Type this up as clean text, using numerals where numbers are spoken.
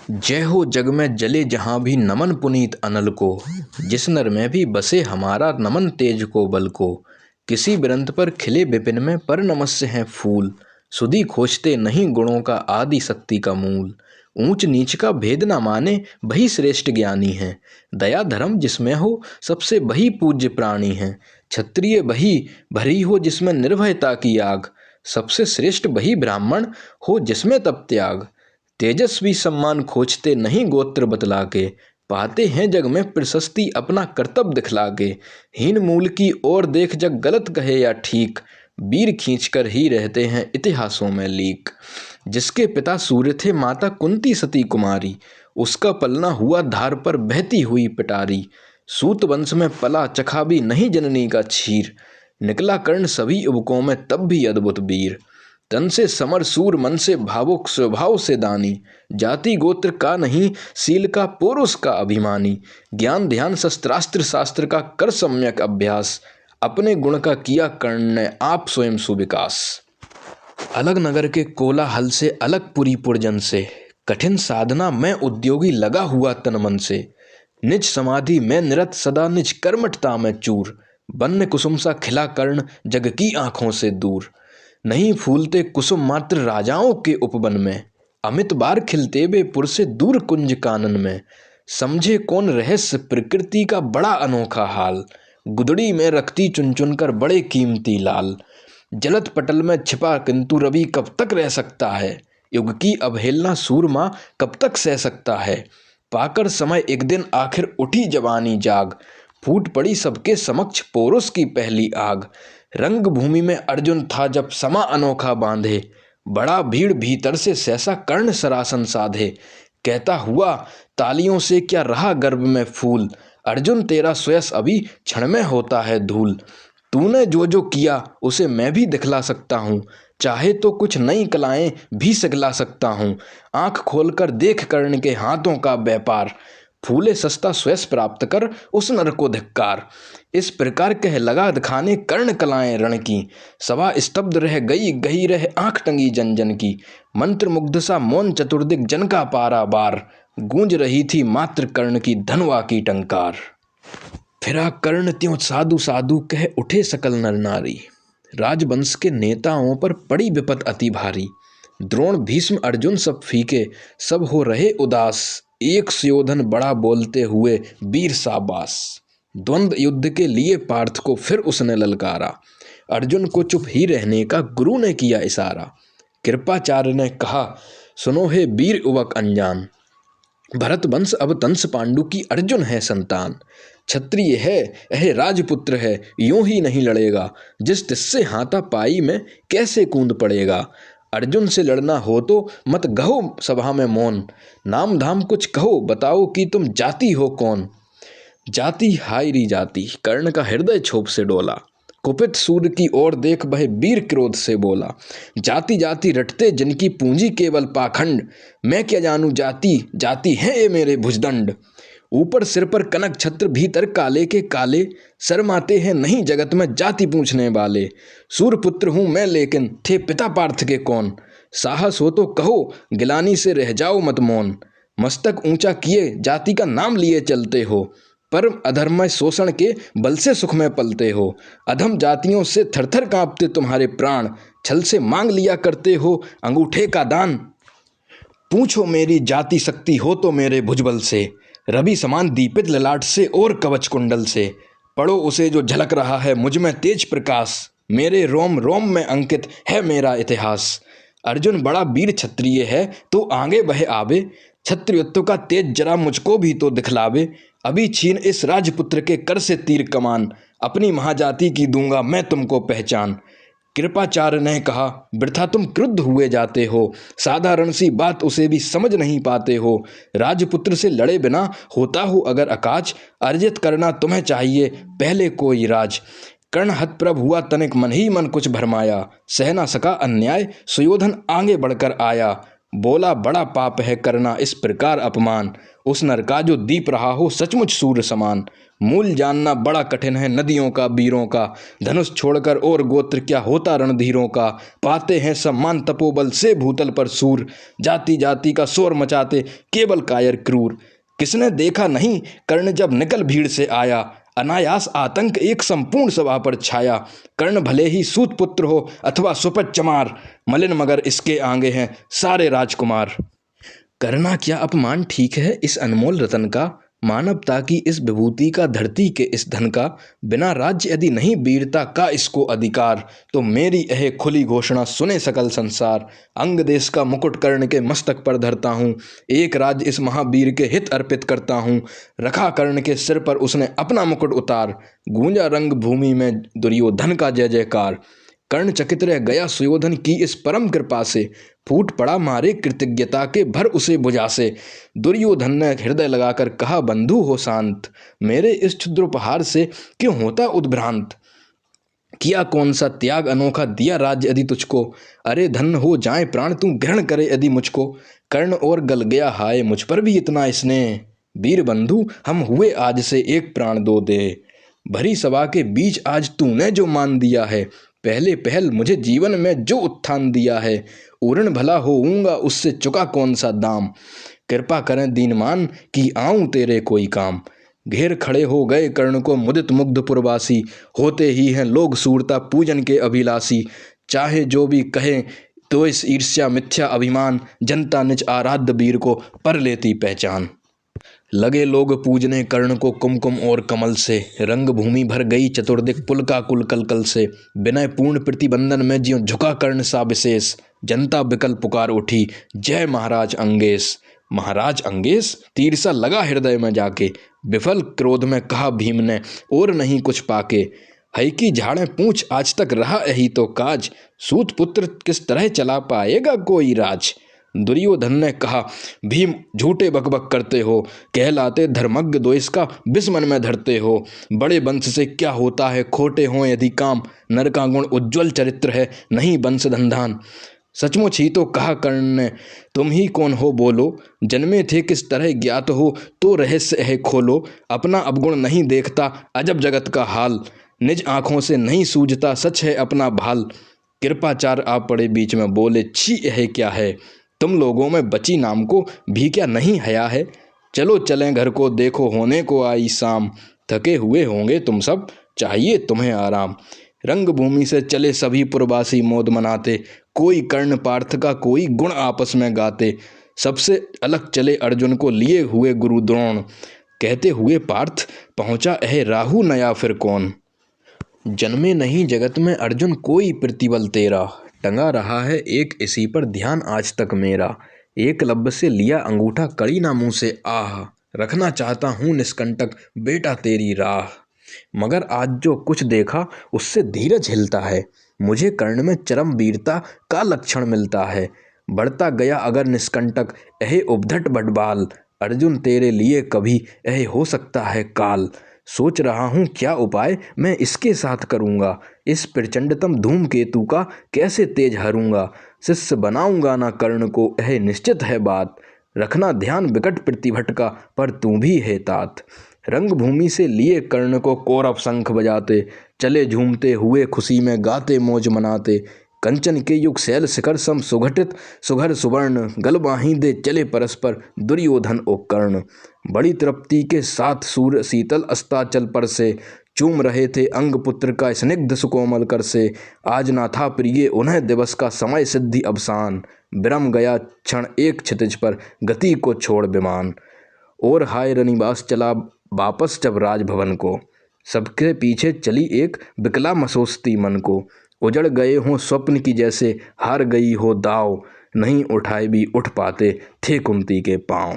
जय हो जग में जले जहाँ भी नमन पुनीत अनल को। जिस नर में भी बसे हमारा नमन तेज को बल को। किसी बिरंत पर खिले विपिन में पर नमस्य हैं फूल। सुधि खोजते नहीं गुणों का आदि शक्ति का मूल। ऊंच नीच का भेद न माने वही श्रेष्ठ ज्ञानी है। दया धर्म जिसमें हो सबसे वही पूज्य प्राणी है। क्षत्रिय वही भरी हो जिसमें निर्भयता की आग। सबसे श्रेष्ठ वही ब्राह्मण हो जिसमें तप त्याग। तेजस्वी सम्मान खोजते नहीं गोत्र बतला के। पाते हैं जग में प्रशस्ति अपना कर्तव्य दिखला के। हीन मूल की ओर देख जग गलत कहे या ठीक। वीर खींचकर ही रहते हैं इतिहासों में लीक। जिसके पिता सूर्य थे माता कुंती सती कुमारी। उसका पलना हुआ धार पर बहती हुई पिटारी। सूत वंश में पला चखा भी नहीं जननी का क्षीर। निकला कर्ण सभी युवकों में तब भी अद्भुत वीर। तन से समर सूर मन से भावुक स्वभाव से दानी। जाति गोत्र का नहीं सील का पुरुष का अभिमानी। ज्ञान ध्यान शस्त्रास्त्र शास्त्र का कर सम्यक अभ्यास। अपने गुण का किया कर्ण ने आप स्वयं सुविकास। अलग नगर के कोलाहल से अलग पुरी पुरजन से। कठिन साधना में उद्योगी लगा हुआ तन मन से। निज समाधि में निरत सदा निज कर्मठता में चूर। वन्य कुसुम सा खिला कर्ण जग की आंखों से दूर। नहीं फूलते कुसुम मात्र राजाओं के उपवन में। अमित बार खिलते वे पुर से दूर कुंज कानन में। समझे कौन रहस्य प्रकृति का बड़ा अनोखा हाल। गुदड़ी में रखती चुन चुन कर बड़े कीमती लाल। जलत पटल में छिपा किंतु रवि कब तक रह सकता है। युग की अवहेलना सूरमा कब तक सह सकता है। पाकर समय एक दिन आखिर उठी जवानी जाग। फूट पड़ी सबके समक्ष पोरुष की पहली आग। रंग भूमि में अर्जुन था जब समा अनोखा बांधे। बड़ा भीड़ भीतर से सहसा कर्ण सरासन साधे। कहता हुआ तालियों से क्या रहा गर्भ में फूल। अर्जुन तेरा स्वयं अभी क्षण में होता है धूल। तूने जो जो किया उसे मैं भी दिखला सकता हूँ। चाहे तो कुछ नई कलाएं भी सिखला सकता हूँ। आंख खोलकर देख कर्ण के हाथों का व्यापार। फूले सस्ता स्वयं प्राप्त कर उस नर को धिक्कार। इस प्रकार कह लगा दिखाने कर्ण कलाएं रण की। सभा स्तब्ध रह गई गही रह आंख टंगी जन जन की। मंत्र मुग्ध सा मौन चतुर्दिक जन का पारा बार। गूंज रही थी मात्र कर्ण की धनवा की टंकार। फिरा कर्ण त्यों साधु साधु कह उठे सकल नर नारी। राजवंश के नेताओं पर पड़ी विपत अति भारी। द्रोण भीष्म अर्जुन सब फीके सब हो रहे उदास। एक सुयोधन बड़ा बोलते हुए वीर शाबाश। द्वंद्व युद्ध के लिए पार्थ को फिर उसने ललकारा। अर्जुन को चुप ही रहने का गुरु ने किया इशारा। कृपाचार्य ने कहा सुनो हे वीर युवक अनजान। भरत वंश अब तंस पांडु की अर्जुन है संतान। क्षत्रिय है यह राजपुत्र है यूं ही नहीं लड़ेगा। जिस तिससे हाथापाई में कैसे कूद पड़ेगा। अर्जुन से लड़ना हो तो मत गहो सभा में मौन। नाम धाम कुछ कहो बताओ कि तुम जाति हो कौन। जाति हाय री जाति कर्ण का हृदय क्षोभ से डोला। कुपित सूर्य की ओर देख वह वीर क्रोध से बोला। जाति जाति रटते जिनकी पूंजी केवल पाखंड। मैं क्या जानू जाति जाति है ये मेरे भुजदंड। ऊपर सिर पर कनक छत्र भीतर काले के काले। शर्माते हैं नहीं जगत में जाति पूछने वाले। सूर्यपुत्र हूँ मैं लेकिन थे पिता पार्थ के कौन। साहस हो तो कहो गिलानी से रह जाओ मत मौन। मस्तक ऊंचा किए जाति का नाम लिए चलते हो। पर अधर्मय शोषण के बल से सुख में पलते हो। अधम जातियों से थरथर कांपते तुम्हारे प्राण। छल से मांग लिया करते हो अंगूठे का दान। पूछो मेरी जाति शक्ति हो तो मेरे भुजबल से। रवि समान दीपित ललाट से और कवच कुंडल से। पढ़ो उसे जो झलक रहा है मुझ में तेज प्रकाश। मेरे रोम रोम में अंकित है मेरा इतिहास। अर्जुन बड़ा वीर क्षत्रिय है तो आगे बह आवे। क्षत्रियत्व का तेज जरा मुझको भी तो दिखलावे। अभी छीन इस राजपुत्र के कर से तीर कमान। अपनी महाजाति की दूंगा मैं तुमको पहचान। कृपाचार्य ने कहा वृथा तुम क्रुद्ध हुए जाते हो। साधारण सी बात उसे भी समझ नहीं पाते हो। राजपुत्र से लड़े बिना होता हो अगर अकाज। अर्जित करना तुम्हें चाहिए पहले कोई राज। कर्ण हतप्रभ हुआ तनिक मन ही मन कुछ भरमाया। सह ना सका अन्याय सुयोधन आगे बढ़कर आया। बोला बड़ा पाप है करना इस प्रकार अपमान, उस नर का जो दीप रहा हो सचमुच सूर्य समान। मूल जानना बड़ा कठिन है नदियों का वीरों का, धनुष छोड़कर और गोत्र क्या होता रणधीरों का। पाते हैं सम्मान तपोबल से भूतल पर सूर, जाति जाति का शोर मचाते केवल कायर क्रूर। किसने देखा नहीं कर्ण जब निकल भीड़ से आया, अनायास आतंक एक संपूर्ण सभा पर छाया। कर्ण भले ही सूत पुत्र हो अथवा सुपथ चमार, मलिन मगर इसके आगे हैं सारे राजकुमार। करना क्या अपमान ठीक है इस अनमोल रतन का, मानवता की इस विभूति का धरती के इस धन का। बिना राज्य यदि नहीं वीरता का इसको अधिकार, तो मेरी यह खुली घोषणा सुने सकल संसार। अंग देश का मुकुट कर्ण के मस्तक पर धरता हूँ, एक राज्य इस महावीर के हित अर्पित करता हूँ। रखा कर्ण के सिर पर उसने अपना मुकुट उतार, गूंजा रंग भूमि में दुर्योधन का जय जयकार। कर्ण चकित रह गया सुयोधन की इस परम कृपा से, फूट पड़ा मारे कृतज्ञता के भर उसे भुजा से। दुर्योधन ने हृदय लगाकर कहा बंधु हो शांत, मेरे इस क्षुद्र उपहार से क्यों होता उद्भ्रांत। किया कौन सा त्याग अनोखा दिया राज्य यदि तुझको, अरे धन हो जाए प्राण तू ग्रहण करे यदि मुझको। कर्ण और गल गया हाय मुझ पर भी इतना स्नेह, वीर बंधु हम हुए आज से एक प्राण दो दे। भरी सभा के बीच आज तूने जो मान दिया है, पहले पहल मुझे जीवन में जो उत्थान दिया है। उरण भला होऊंगा उससे चुका कौन सा दाम, कृपा करें दीनमान कि आऊं तेरे कोई काम। घेर खड़े हो गए कर्ण को मुदित मुग्ध पुरवासी, होते ही हैं लोग सूरता पूजन के अभिलाषी। चाहे जो भी कहे तो इस ईर्ष्या मिथ्या अभिमान, जनता निज आराध्य वीर को पर लेती पहचान। लगे लोग पूजने कर्ण को कुमकुम और कमल से, रंग भूमि भर गई चतुर्दिक पुलकाकुल कलकल से। विनय पूर्ण प्रतिबंधन में ज्यों झुका कर्ण सा विशेष, जनता बिकल पुकार उठी जय महाराज अंगेश। महाराज अंगेश तीर सा लगा हृदय में जाके, विफल क्रोध में कहा भीम ने और नहीं कुछ पाके। हई की झाड़े पूछ आज तक रहा यही तो काज, सूत पुत्र किस तरह चला पाएगा कोई राज। दुर्योधन ने कहा भीम झूठे बकबक करते हो, कहलाते धर्मज्ञ द्वेष का विष मन में धरते हो। बड़े वंश से क्या होता है खोटे हों यदि काम, नर का गुण उज्ज्वल चरित्र है नहीं वंश धनधान। सचमुच ही तो कहा कर्ण ने तुम ही कौन हो बोलो, जन्मे थे किस तरह ज्ञात हो तो रहस्य है खोलो। अपना अवगुण नहीं देखता अजब जगत का हाल, निज आँखों से नहीं सूझता सच है अपना भाल। कृपाचार आ पड़े बीच में बोले छी यह क्या है, तुम लोगों में बची नाम को भी क्या नहीं हया है। चलो चलें घर को देखो होने को आई शाम, थके हुए होंगे तुम सब चाहिए तुम्हें आराम। रंग भूमि से चले सभी पुरवासी मौज मनाते, कोई कर्ण पार्थ का कोई गुण आपस में गाते। सबसे अलग चले अर्जुन को लिए हुए गुरु द्रोण, कहते हुए पार्थ पहुंचा यह राहु नया फिर कौन। जन्मे नहीं जगत में अर्जुन कोई प्रतिबल तेरा, टंगा रहा है एक इसी पर ध्यान आज तक मेरा। एकलव्य से लिया अंगूठा कड़ी ना मुँह से आह, रखना चाहता हूँ निष्कंटक बेटा तेरी राह। मगर आज जो कुछ देखा उससे धीरज हिलता है, मुझे कर्ण में चरम वीरता का लक्षण मिलता है। बढ़ता गया अगर निष्कंटक यह उपधट बटबाल, अर्जुन तेरे लिए कभी यह हो सकता है काल। सोच रहा हूँ क्या उपाय मैं इसके साथ करूँगा, इस प्रचंडतम धूमकेतु का कैसे तेज हरूंगा। शिष्य बनाऊंगा ना कर्ण को यह निश्चित है बात, रखना ध्यान विकट प्रतिभट का पर तू भी है तात। रंग भूमि से लिए कर्ण को कौरव शंख बजाते, चले झूमते हुए खुशी में गाते मौज मनाते। कंचन के युग शैल शिखर सम सुघटित सुघर सुवर्ण, गलबाही दे चले परस्पर दुर्योधन ओ कर्ण। बड़ी तृप्ति के साथ सूर्य शीतल अस्ताचल पर से, चूम रहे थे अंग पुत्र का स्निग्ध सुकोमल कर से। आज ना था प्रिय उन्हें दिवस का समय सिद्धि अवसान, विरम गया क्षण एक क्षितिज पर गति को छोड़ विमान। और हाय रनिवास चला वापस जब राजभवन को, सबके पीछे चली एक विकला मसोस्ती मन को। उजड़ गए हों स्वप्न की जैसे हार गई हो दाव, नहीं उठाए भी उठ पाते थे कुंती के पांव।